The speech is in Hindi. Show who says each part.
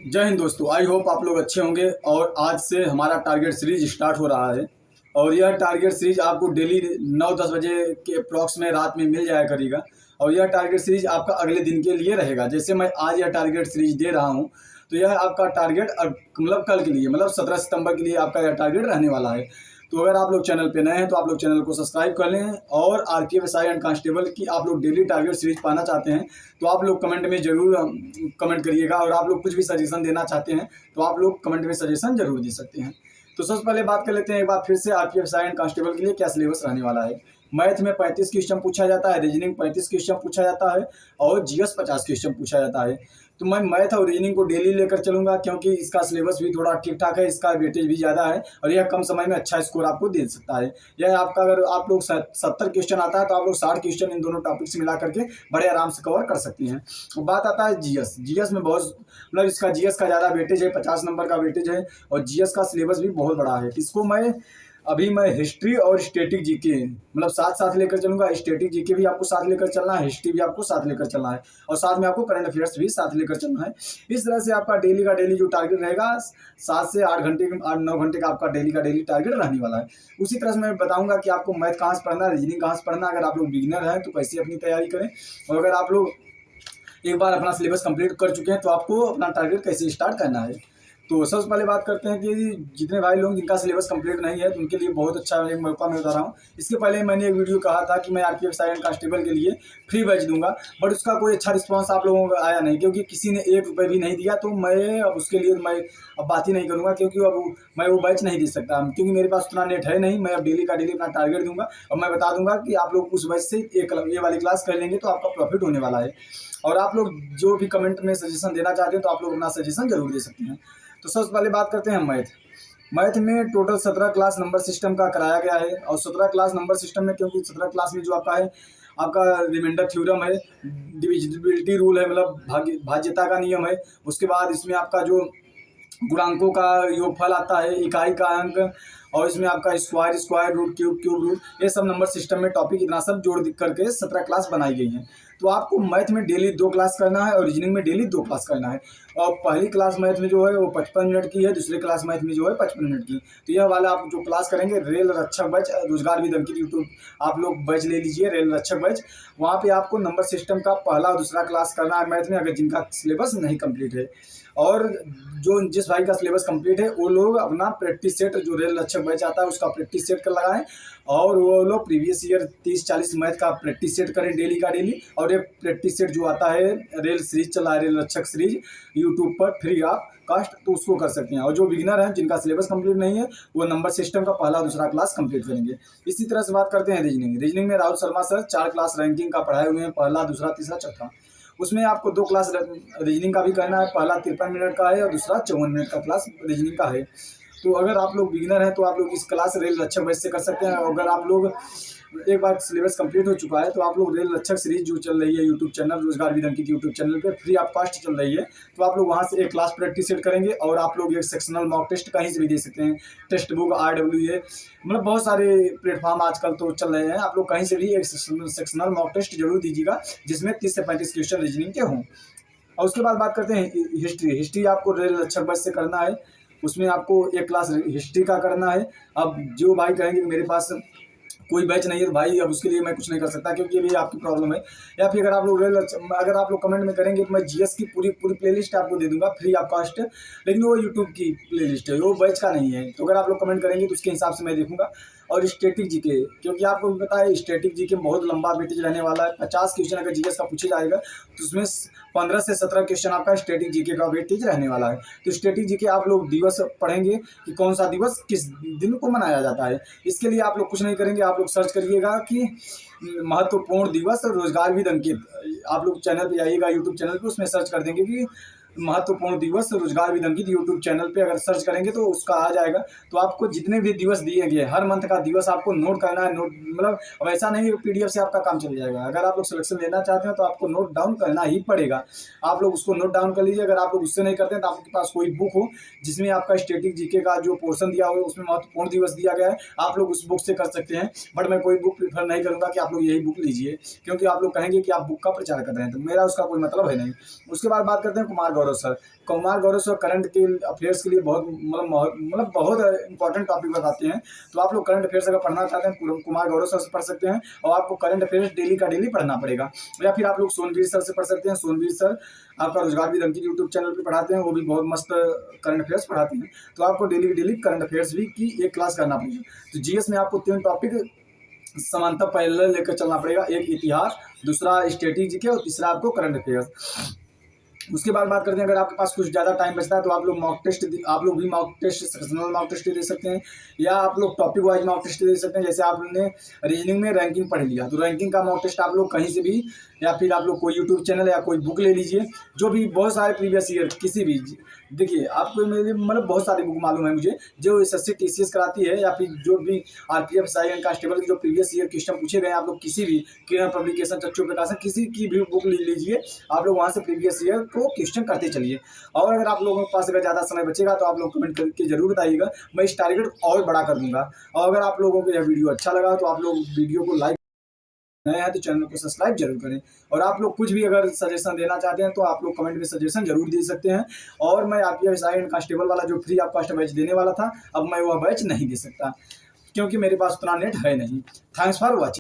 Speaker 1: जय हिंद दोस्तों। आई होप आप लोग अच्छे होंगे। और आज से हमारा टारगेट सीरीज स्टार्ट हो रहा है और यह टारगेट सीरीज आपको डेली 9-10 बजे के अप्रॉक्स में रात में मिल जाया करेगा। और यह टारगेट सीरीज आपका अगले दिन के लिए रहेगा। जैसे मैं आज यह टारगेट सीरीज दे रहा हूँ तो यह आपका टारगेट मतलब कल के लिए, मतलब 17 सितंबर के लिए आपका यह टारगेट रहने वाला है। तो अगर आप लोग चैनल पे नए हैं तो आप लोग चैनल को सब्सक्राइब कर लें। और आरपीएफ एंड कांस्टेबल की आप लोग डेली टारगेट सीरीज पाना चाहते हैं तो आप लोग कमेंट में जरूर कमेंट करिएगा। और आप लोग कुछ भी सजेशन देना चाहते हैं तो आप लोग कमेंट में सजेशन जरूर दे सकते हैं। तो सबसे पहले बात कर लेते हैं एक बार फिर से आरपीएफ एंड कांस्टेबल के लिए क्या सिलेबस रहने वाला है। मैथ में 35 क्वेश्चन पूछा जाता है, रीजनिंग 35 क्वेश्चन पूछा जाता है और जीएस 50 क्वेश्चन पूछा जाता है। तो मैं मैथ और रीजनिंग को डेली लेकर चलूंगा क्योंकि इसका सिलेबस भी थोड़ा ठीक ठाक है, इसका वेटेज भी ज़्यादा है और यह कम समय में अच्छा स्कोर आपको दे सकता है। यह आपका अगर आप लोग 70 क्वेश्चन आता है तो आप लोग 60 क्वेश्चन इन दोनों टॉपिक्स मिला करके बड़े आराम से कवर कर सकती हैं। तो बात आता है जीएस। जीएस में बहुत मतलब इसका जीएस का ज़्यादा वेटेज है, 50 नंबर का वेटेज है और जीएस का सिलेबस भी बहुत बड़ा है। इसको मैं हिस्ट्री और स्टैटिक जीके मतलब साथ साथ लेकर चलूंगा। स्टैटिक जीके भी आपको साथ लेकर चलना है, हिस्ट्री भी आपको साथ लेकर चलना है और साथ में आपको करंट अफेयर्स भी साथ लेकर चलना है। इस तरह से आपका डेली का डेली जो टारगेट रहेगा 7 से 8 घंटे 8-9 घंटे का आपका डेली का डेली टारगेट रहने वाला है। उसी तरह से मैं बताऊंगा कि आपको मैथ कहाँ से पढ़ना है, रीजनिंग कहाँ से पढ़ना है। अगर आप लोग बिगिनर हैं तो कैसे अपनी तैयारी करें और अगर आप लोग एक बार अपना सिलेबस कंप्लीट कर चुके हैं तो आपको अपना टारगेट कैसे स्टार्ट करना है। तो सबसे पहले बात करते हैं कि जितने भाई लोग जिनका सिलेबस कंप्लीट नहीं है तो उनके लिए बहुत अच्छा एक मौका मैं बता रहा हूँ। इसके पहले मैंने एक वीडियो कहा था कि मैं आरपीएफ एंड कांस्टेबल के लिए फ्री बैच दूंगा, बट उसका कोई अच्छा रिस्पांस आप लोगों का आया नहीं क्योंकि किसी ने 1 रुपये भी नहीं दिया। तो मैं अब उसके लिए मैं अब बात ही नहीं करूँगा क्योंकि अब मैं वो बैच नहीं दे सकता क्योंकि मेरे पास उतना नेट है नहीं। मैं अब डेली का डेली अपना टारगेट दूंगा और मैं बता दूंगा कि आप लोग उस बैच से ये वाली क्लास कर लेंगे तो आपका प्रॉफिट होने वाला है। और आप लोग जो भी कमेंट में सजेशन देना चाहते हैं तो आप लोग अपना सजेशन जरूर दे सकते हैं। तो सबसे पहले बात करते हैं मैथ। मैथ में टोटल 17 क्लास नंबर सिस्टम का कराया गया है और 17 क्लास नंबर सिस्टम में क्योंकि 17 क्लास में जो आपका है आपका रिमाइंडर थ्योरम है, डिविजिबिलिटी रूल है मतलब भाज्यता का नियम है। उसके बाद इसमें आपका जो गुणांकों का योगफल आता है, इकाई का अंक, और इसमें आपका square square root cube root, ये सब नंबर सिस्टम में टॉपिक इतना सब जोड़ करके 17 क्लास बनाई गई हैं। तो आपको मैथ में डेली 2 क्लास करना है और रीजनिंग में डेली 2 क्लास करना है। और पहली क्लास मैथ में जो है वो 55 मिनट की है, दूसरी क्लास मैथ में जो है 55 मिनट की। तो यह वाला आप जो क्लास करेंगे रेल रक्षक बैच रोजगार विद अंकित यूट्यूब आप लोग बैच ले लीजिए, रेल रक्षक बैच। वहाँ पे आपको नंबर सिस्टम का पहला और दूसरा क्लास करना है मैथ में, अगर जिनका सिलेबस नहीं कंप्लीट है। और जो जिस भाई का सिलेबस कंप्लीट है वो लोग अपना प्रैक्टिस सेट जो रेल रक्षक बैच आता है उसका प्रैक्टिस सेट कर लगाएं और वो लोग प्रीवियस ईयर 30-40 मैथ का प्रैक्टिस सेट करें डेली का डेली। और ये प्रैक्टिस सेट जो आता है रेल सीरीज चला है, रेल रक्षक सीरीज यूट्यूब पर फ्री ऑफ कास्ट, तो उसको कर सकते हैं। और जो बिगिनर हैं जिनका सिलेबस कंप्लीट नहीं है वो नंबर सिस्टम का पहला दूसरा क्लास कंप्लीट करेंगे। इसी तरह से बात करते हैं रीजनिंग। रीजनिंग में Rahul Sharma sir 4 class ranking का पढ़ाए हुए हैं, पहला दूसरा तीसरा चौथा। उसमें आपको 2 क्लास रीजनिंग का भी करना है, पहला 53 मिनट का है और दूसरा 54 मिनट का क्लास रीजनिंग का है। तो अगर आप लोग बिगिनर हैं तो आप लोग इस क्लास रेल रक्षक बैच से कर सकते हैं। अगर आप लोग एक बार सिलेबस कंप्लीट हो चुका है तो आप लोग रेल रक्षक सीरीज जो चल रही है यूट्यूब चैनल रोजगार विद अंकित यूट्यूब चैनल पे फ्री ऑफ कॉस्ट चल रही है, तो आप लोग वहाँ से एक क्लास प्रैक्टिस सेट करेंगे और आप लोग एक सेक्शनल मॉक टेस्ट कहीं से भी दे सकते हैं। टेस्ट बुक RWA मतलब बहुत सारे प्लेटफॉर्म आजकल तो चल रहे हैं, आप लोग कहीं से भी एक सेक्शनल मॉक टेस्ट जरूर दीजिएगा जिसमें 30 से 35 क्वेश्चन रीजनिंग के हों। और उसके बाद बात करते हैं हिस्ट्री। हिस्ट्री आपको रेल रक्षक बैच से करना है, उसमें आपको एक क्लास हिस्ट्री का करना है। अब जो भाई कहेंगे मेरे पास कोई बैच नहीं है तो भाई अब उसके लिए मैं कुछ नहीं कर सकता क्योंकि ये भी आपकी प्रॉब्लम है। या फिर अगर आप लोग कमेंट में करेंगे तो मैं जीएस की पूरी प्लेलिस्ट आपको दे दूंगा फ्री ऑफ कॉस्ट, लेकिन वो यूट्यूब की प्लेलिस्ट है, वो बैच का नहीं है। तो अगर आप लोग कमेंट करेंगे तो उसके हिसाब से मैं देखूंगा। और स्टैटिक जीके, क्योंकि आपको पता है स्टैटिक जीके बहुत लंबा वेटेज रहने वाला है। 50 क्वेश्चन अगर जीएस का पूछा जाएगा तो उसमें 15 से 17 क्वेश्चन आपका स्टैटिक जीके का वेटेज रहने वाला है। तो स्टैटिक जीके आप लोग दिवस पढ़ेंगे कि कौन सा दिवस किस दिन को मनाया जाता है। इसके लिए आप लोग कुछ नहीं करेंगे, आप लोग सर्च करिएगा कि महत्वपूर्ण दिवस रोजगार विद अंकित। आप लोग चैनल पे जाइएगा यूट्यूब चैनल पे, उसमें सर्च कर देंगे कि महत्वपूर्ण दिवस रोजगार विद अंकित यूट्यूब चैनल पे अगर सर्च करेंगे तो उसका आ जाएगा। तो आपको जितने भी दिवस दिए गए हर मंथ का दिवस आपको नोट करना है। नोट मतलब अब ऐसा नहीं है पीडीएफ से आपका काम चल जाएगा। अगर आप लोग सिलेक्शन लेना चाहते हैं तो आपको नोट डाउन करना ही पड़ेगा। आप लोग उसको नोट डाउन कर लीजिए। अगर आप लोग उससे नहीं करते हैं तो आपके पास कोई बुक हो जिसमें आपका स्टैटिक जीके का जो पोर्शन दिया हो उसमें महत्वपूर्ण दिवस दिया गया है, आप लोग उस बुक से कर सकते हैं। बट मैं कोई बुक प्रीफर नहीं करूँगा कि आप लोग यही बुक लीजिए क्योंकि आप लोग कहेंगे कि आप बुक का प्रचार कर रहे हैं, तो मेरा उसका कोई मतलब है नहीं। उसके बाद बात करते हैं Kumar Gaurav sir. Kumar Gaurav sir current के अफेयर्स के लिए बहुत बहुत इंपॉर्टेंट टॉपिक बताते हैं। तो आप लोग करंट अफेयर्स अगर पढ़ना चाहते हैं कुमार गौरव सर से पढ़ सकते हैं, और आपको करंट अफेयर्स डेली का डेली पढ़ना पड़ेगा। या फिर आप लोग सोनवीर सर से पढ़ सकते हैं। सोनवीर सर आपका रोजगार भी धमकी यूट्यूब चैनल पे पढ़ाते हैं, वो भी बहुत मस्त करंट अफेयर्स पढ़ाते हैं। तो आपको डेली करंट अफेयर्स भी की एक क्लास करना पड़ेगा। तो जीएस में आपको 3 टॉपिक समानता पहले लेकर चलना पड़ेगा, एक इतिहास, दूसरा स्ट्रेटेजी और तीसरा आपको करंट अफेयर्स। उसके बाद बात करते हैं, अगर आपके पास कुछ ज़्यादा टाइम बचता है तो आप लोग भी mock test, sectional mock test दे सकते हैं, या आप लोग टॉपिक वाइज मॉक टेस्ट दे सकते हैं। जैसे आपने रीजनिंग में रैंकिंग पढ़ लिया तो रैंकिंग का मॉक टेस्ट आप लोग कहीं से भी, या फिर आप लोग कोई यूट्यूब चैनल या कोई बुक ले लीजिए, जो भी बहुत सारे प्रीवियस ईयर किसी भी, देखिए आपको मेरे बहुत सारी बुक मालूम है मुझे जो एसएससी टीसीएस कराती है, या फिर जो भी आरपीएफ एसआई कांस्टेबल के जो प्रीवियस ईयर क्वेश्चन पूछे गए, आप लोग किसी भी किरण पब्लिकेशन, चक्षु प्रकाशन, किसी की भी बुक ले लीजिए, आप लोग वहाँ से प्रीवियस ईयर को क्वेश्चन करते चलिए। और अगर आप लोगों के पास अगर ज़्यादा समय बचेगा तो आप लोग कमेंट करके जरूर बताइएगा, मैं इस टारगेट और बड़ा कर दूंगा। और अगर आप लोगों को यह वीडियो अच्छा लगा तो आप लोग वीडियो को लाइक, नए हैं तो चैनल को सब्सक्राइब जरूर करें। और आप लोग कुछ भी अगर सजेशन देना चाहते हैं तो आप लोग कमेंट में सजेशन जरूर दे सकते हैं। और मैं आरपीएफ एसआई एंड कांस्टेबल वाला जो फ्री ऑफ कॉस्ट बैच देने वाला था, अब मैं वह बैच नहीं दे सकता क्योंकि मेरे पास उतना नेट है नहीं। Thanks for watching.